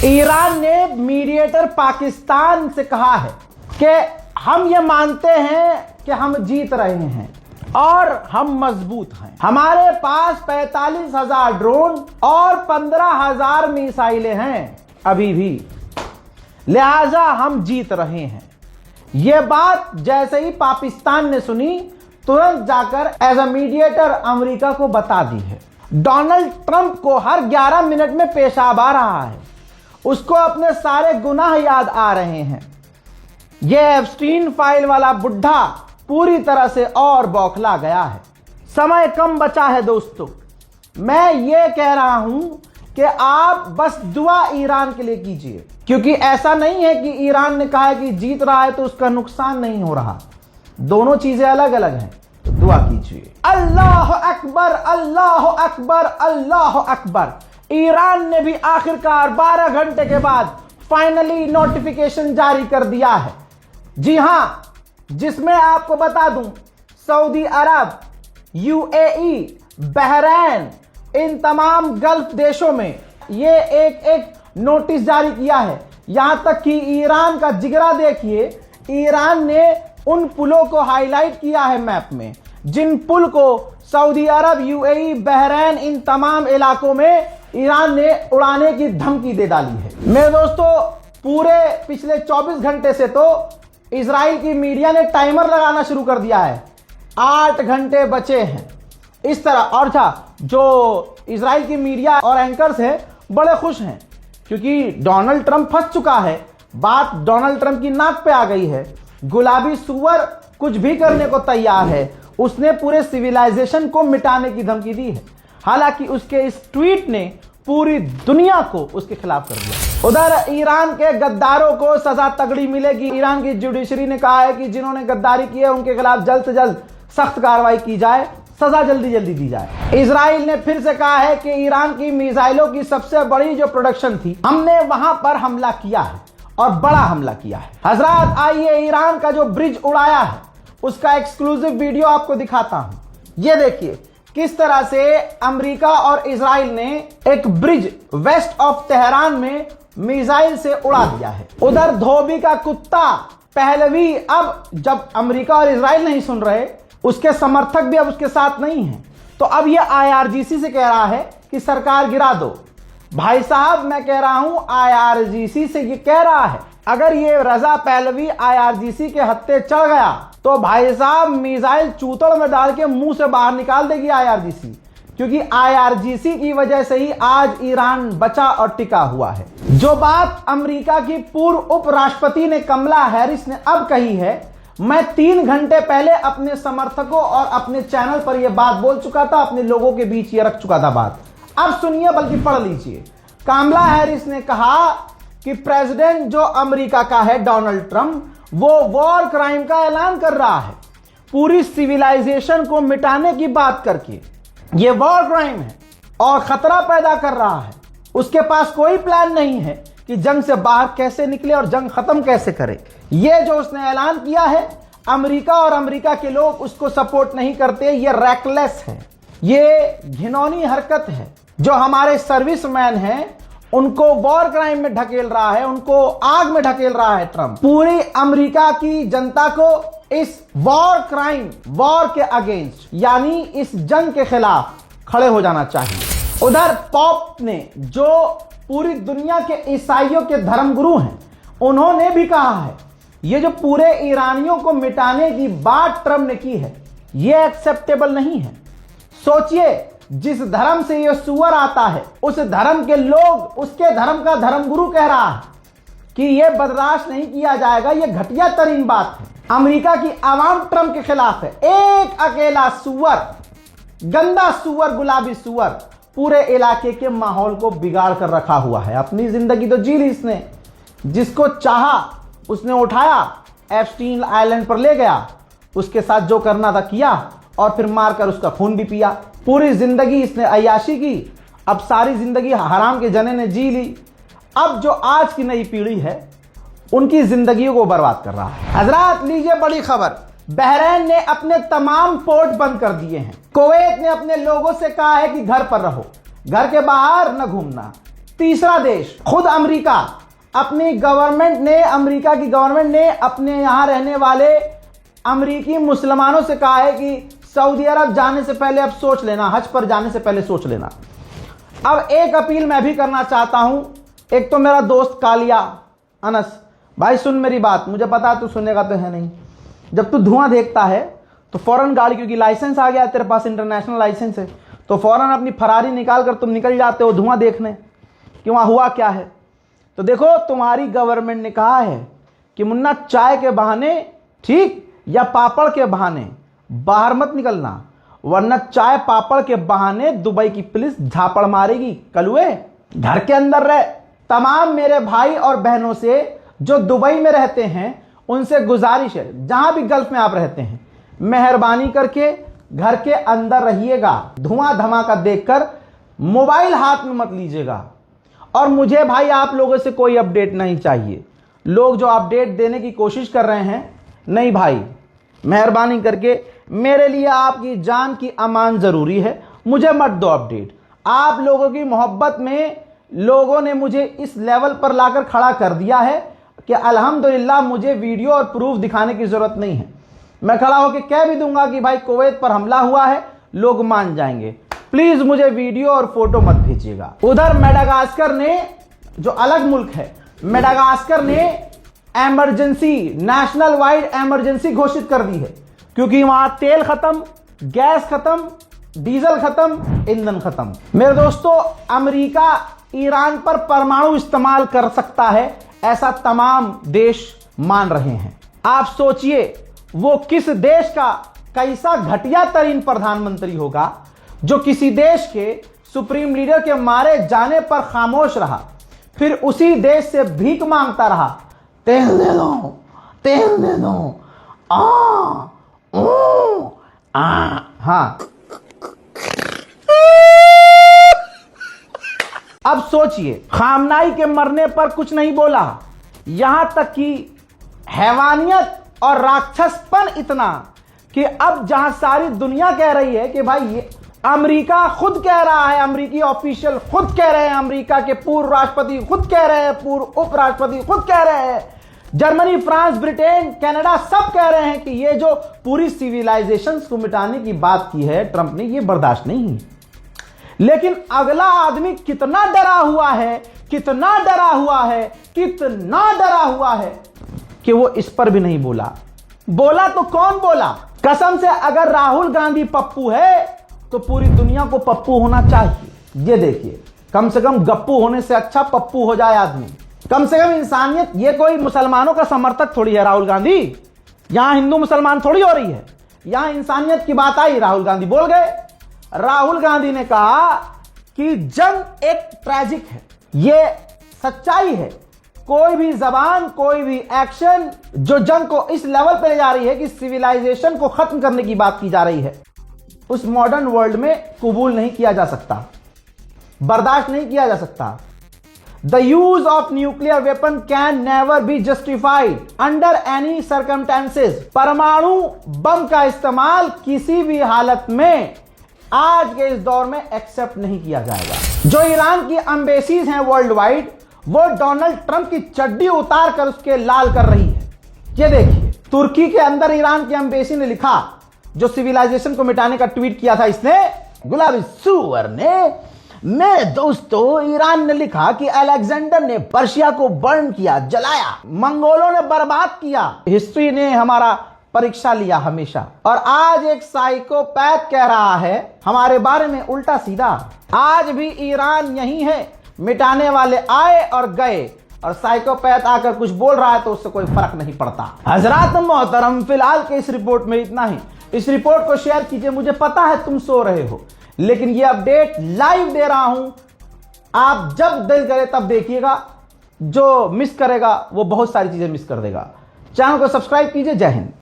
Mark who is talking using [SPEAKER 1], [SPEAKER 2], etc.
[SPEAKER 1] Iran ने mediator Pakistan से कहा है कि हम ये मानते हैं कि हम जीत रहे हैं और हम मजबूत हैं। हमारे पास 45,000 ड्रोन और 15,000 मिसाइलें हैं अभी भी, लिहाजा हम जीत रहे हैं। यह बात जैसे ही पाकिस्तान ने सुनी, तुरंत जाकर एज अ मीडिएटर अमेरिका को बता दी है। डोनाल्ड ट्रंप को हर 11 मिनट में पेशाब आ रहा है, उसको अपने सारे गुनाह याद आ रहे हैं। यह एप्स्टीन फाइल वाला बुढ़ा पूरी तरह से और बौखला गया है। समय कम बचा है दोस्तों, मैं ये कह रहा हूं कि आप बस दुआ ईरान के लिए कीजिए, क्योंकि ऐसा नहीं है कि ईरान ने कहा है कि जीत रहा है तो उसका नुकसान नहीं हो रहा। दोनों चीजें अलग अलग हैं, तो दुआ कीजिए। अल्लाह अकबर, अल्लाह अकबर, अल्लाह अकबर। ईरान ने भी आखिरकार 12 घंटे के बाद फाइनली नोटिफिकेशन जारी कर दिया है। जी हां, जिसमें आपको बता दूं, सऊदी अरब, यूएई, बहरैन, इन तमाम गल्फ देशों में ये एक एक नोटिस जारी किया है। यहां तक कि ईरान का जिगरा देखिए, ईरान ने उन पुलों को हाईलाइट किया है मैप में, जिन पुल को सऊदी अरब, यूएई, बहरैन, इन तमाम इलाकों में ईरान ने उड़ाने की धमकी दे डाली है। मेरे दोस्तों, पूरे पिछले 24 घंटे से तो इजराइल की मीडिया ने टाइमर लगाना शुरू कर दिया है। 8 घंटे बचे हैं इस तरह। और जो इजराइल की मीडिया और एंकर्स हैं बड़े खुश हैं, क्योंकि डोनाल्ड ट्रंप फंस चुका है। बात डोनाल्ड ट्रंप की नाक पे आ गई है। गुलाबी सुअर कुछ भी करने को तैयार है। उसने पूरे सिविलाइजेशन को मिटाने की धमकी दी है। हालांकि उसके इस ट्वीट ने पूरी दुनिया को उसके खिलाफ कर दिया। उधर ईरान के गद्दारों को सजा तगड़ी मिलेगी। ईरान की जुडिशरी ने कहा है कि जिन्होंने गद्दारी की है उनके खिलाफ जल्द से जल्द सख्त कार्रवाई की जाए, सजा जल्दी जल्दी दी जाए। इजराइल ने फिर से कहा है कि ईरान की मिसाइलों की सबसे बड़ी जो प्रोडक्शन थी, हमने वहां पर हमला किया है और बड़ा हमला किया है। हजरात, आइए ईरान का जो ब्रिज उड़ाया है उसका एक्सक्लूसिव वीडियो आपको दिखाता हूं। ये देखिए किस तरह से अमेरिका और इजराइल ने एक ब्रिज वेस्ट ऑफ तेहरान में मिसाइल से उड़ा दिया है। उधर धोबी का कुत्ता पहलवी, अब जब अमेरिका और इजराइल नहीं सुन रहे, उसके समर्थक भी अब उसके साथ नहीं हैं, तो अब यह आईआरजीसी से कह रहा है कि सरकार गिरा दो। भाई साहब, मैं कह रहा हूं आईआरजीसी से ये कह रहा है, अगर ये रजा पहलवी आईआरजीसी के हत्थे चढ़ गया तो भाई साहब मिसाइल चूतड़ में डाल के मुंह से बाहर निकाल देगी आईआरजीसी, क्योंकि आईआरजीसी की वजह से ही आज ईरान बचा और टिका हुआ है। जो बात अमेरिका की पूर्व उपराष्ट्रपति ने कमला हैरिस ने अब कही है, मैं 3 घंटे पहले अपने समर्थकों और अपने चैनल पर यह बात बोल चुका था, अपने लोगों के बीच ये रख चुका था बात। अब सुनिए, बल्कि पढ़ लीजिए। कमला हैरिस ने कहा कि प्रेसिडेंट जो अमेरिका का है डोनाल्ड ट्रंप, वो वॉर क्राइम का ऐलान कर रहा है, पूरी सिविलाइजेशन को मिटाने की बात करके। ये वॉर क्राइम है और खतरा पैदा कर रहा है। उसके पास कोई प्लान नहीं है कि जंग से बाहर कैसे निकले और जंग खत्म कैसे करे। ये जो उसने ऐलान किया है, अमेरिका और अमेरिका के लोग उसको सपोर्ट नहीं करते। ये रैकलेस है, ये घिनौनी हरकत है। जो हमारे सर्विसमैन हैं उनको वॉर क्राइम में ढकेल रहा है, उनको आग में ढकेल रहा है ट्रंप। पूरी अमेरिका की जनता को इस वॉर क्राइम, वॉर के अगेंस्ट, यानी इस जंग के खिलाफ खड़े हो जाना चाहिए। उधर पॉप ने, जो पूरी दुनिया के ईसाइयों के धर्मगुरु हैं, उन्होंने भी कहा है ये जो पूरे ईरानियों को मिटाने की बात ट्रंप ने की है, ये एक्सेप्टेबल नहीं है। सोचिए, जिस धर्म से यह सुअर आता है, उस धर्म के लोग उसके धर्म का धर्मगुरु कह रहा है कि यह बर्दाश्त नहीं किया जाएगा। यह घटिया तरीन बात है। अमेरिका की आवाम ट्रंप के खिलाफ है। एक अकेला सुअर, गंदा सुअर, गुलाबी सुअर पूरे इलाके के माहौल को बिगाड़ कर रखा हुआ है। अपनी जिंदगी तो जी ली इसने, जिसको चाहा उसने उठाया, एप्स्टीन आइलैंड पर ले गया, उसके साथ जो करना था किया और फिर मारकर उसका खून भी पिया। पूरी जिंदगी इसने अय्याशी की, अब सारी जिंदगी हराम के जने ने जी ली। अब जो आज की नई पीढ़ी है उनकी जिंदगियों को बर्बाद कर रहा है। हजरात, लीजिए बड़ी खबर, बहरैन ने अपने तमाम पोर्ट बंद कर दिए हैं। कुवैत ने अपने लोगों से कहा है कि घर पर रहो, घर के बाहर न घूमना। तीसरा देश खुद अमेरिका, अपनी गवर्नमेंट ने, अमेरिका की गवर्नमेंट ने अपने यहां रहने वाले अमेरिकी मुसलमानों से कहा है कि सऊदी अरब जाने से पहले अब सोच लेना, हज पर जाने से पहले सोच लेना। अब एक अपील मैं भी करना चाहता हूं। एक तो मेरा दोस्त कालिया अनस, भाई सुन मेरी बात, मुझे पता है तू सुनेगा तो है नहीं। जब तू धुआं देखता है तो फौरन गाड़ी, क्योंकि लाइसेंस आ गया तेरे पास, इंटरनेशनल लाइसेंस है, तो फौरन अपनी फरारी निकाल कर तुम निकल जाते हो धुआं देखने कि वहां हुआ क्या है। तो देखो, तुम्हारी गवर्नमेंट ने कहा है कि मुन्ना चाय के बहाने, ठीक, या पापड़ के बहाने बाहर मत निकलना, वरना चाय पापड़ के बहाने दुबई की पुलिस झापड़ मारेगी। कलुए, घर के अंदर रह। तमाम मेरे भाई और बहनों से जो दुबई में रहते हैं उनसे गुजारिश है, जहां भी गल्फ में आप रहते हैं, मेहरबानी करके घर के अंदर रहिएगा। धुआं धमाका देखकर मोबाइल हाथ में मत लीजिएगा। और मुझे भाई आप लोगों से कोई अपडेट नहीं चाहिए। लोग जो अपडेट देने की कोशिश कर रहे हैं, नहीं भाई, मेहरबानी करके, मेरे लिए आपकी जान की अमान जरूरी है, मुझे मत दो अपडेट। आप लोगों की मोहब्बत में लोगों ने मुझे इस लेवल पर लाकर खड़ा कर दिया है कि अल्हम्दुलिल्लाह मुझे वीडियो और प्रूफ दिखाने की जरूरत नहीं है। मैं खड़ा होकर कह भी दूंगा कि भाई कुवैत पर हमला हुआ है, लोग मान जाएंगे। प्लीज मुझे वीडियो और फोटो मत भेजिएगा। उधर मेडागास्कर ने, जो अलग मुल्क है, मेडागास्कर ने इमरजेंसी, नेशनल वाइड इमरजेंसी घोषित कर दी है, क्योंकि वहां तेल खत्म, गैस खत्म, डीजल खत्म, ईंधन खत्म। मेरे दोस्तों, अमेरिका ईरान पर परमाणु इस्तेमाल कर सकता है, ऐसा तमाम देश मान रहे हैं। आप सोचिए वो किस देश का कैसा घटिया तरीन प्रधानमंत्री होगा जो किसी देश के सुप्रीम लीडर के मारे जाने पर खामोश रहा, फिर उसी देश से भीख मांगता रहा, तेल दे दो, तेल दे दो, हाँ। अब सोचिए, खामनाई के मरने पर कुछ नहीं बोला, यहां तक कि हैवानियत और राक्षसपन इतना कि अब जहां सारी दुनिया कह रही है कि भाई ये, अमेरिका खुद कह रहा है, अमेरिकी ऑफिशियल खुद कह रहे हैं, अमेरिका के पूर्व राष्ट्रपति खुद कह रहे हैं, पूर्व उपराष्ट्रपति खुद कह रहे हैं, जर्मनी, फ्रांस, ब्रिटेन, कनाडा सब कह रहे हैं कि ये जो पूरी सिविलाइजेशन को मिटाने की बात की है ट्रंप ने, ये बर्दाश्त नहीं है। लेकिन अगला आदमी कितना डरा हुआ है, कितना डरा हुआ है, कितना डरा हुआ है कि वो इस पर भी नहीं बोला। बोला तो कौन बोला? कसम से, अगर राहुल गांधी पप्पू है तो पूरी दुनिया को पप्पू होना चाहिए। ये देखिए, कम से कम गप्पू होने से अच्छा पप्पू हो जाए आदमी, कम से कम इंसानियत। ये कोई मुसलमानों का समर्थक थोड़ी है राहुल गांधी, यहां हिंदू मुसलमान थोड़ी हो रही है, यहां इंसानियत की बात आई, राहुल गांधी बोल गए। राहुल गांधी ने कहा कि जंग एक ट्रैजिक है, ये सच्चाई है। कोई भी जबान, कोई भी एक्शन जो जंग को इस लेवल पर ले जा रही है कि सिविलाइजेशन को खत्म करने की बात की जा रही है, उस मॉडर्न वर्ल्ड में कबूल नहीं किया जा सकता, बर्दाश्त नहीं किया जा सकता। The use of nuclear weapon can never be justified under any circumstances. परमाणु बम का इस्तेमाल किसी भी हालत में आज के इस दौर में एक्सेप्ट नहीं किया जाएगा। जो ईरान की एम्बेसीज हैं वर्ल्ड वाइड, वो डोनाल्ड ट्रंप की चड्डी उतार कर उसके लाल कर रही है। ये देखिए, तुर्की के अंदर ईरान की एम्बेसी ने लिखा, जो सिविलाइजेशन को मिटाने का ट्वीट किया था इसने, गुलाबी सुअर ने, मेरे दोस्तों, ईरान ने लिखा कि अलेक्जेंडर ने पर्शिया को बर्न किया, जलाया, मंगोलों ने बर्बाद किया, हिस्ट्री ने हमारा परीक्षा लिया हमेशा। और आज एक साइकोपैथ कह रहा है हमारे बारे में उल्टा सीधा। आज भी ईरान यही है, मिटाने वाले आए और गए, और साइकोपैथ आकर कुछ बोल रहा है तो उससे कोई फर्क नहीं पड़ता। हजरात मोहतरम, फिलहाल के इस रिपोर्ट में इतना ही। इस रिपोर्ट को शेयर कीजिए, मुझे पता है तुम सो रहे हो, लेकिन ये अपडेट लाइव दे रहा हूं, आप जब दिल करे तब देखिएगा। जो मिस करेगा वो बहुत सारी चीजें मिस कर देगा। चैनल को सब्सक्राइब कीजिए। जय हिंद।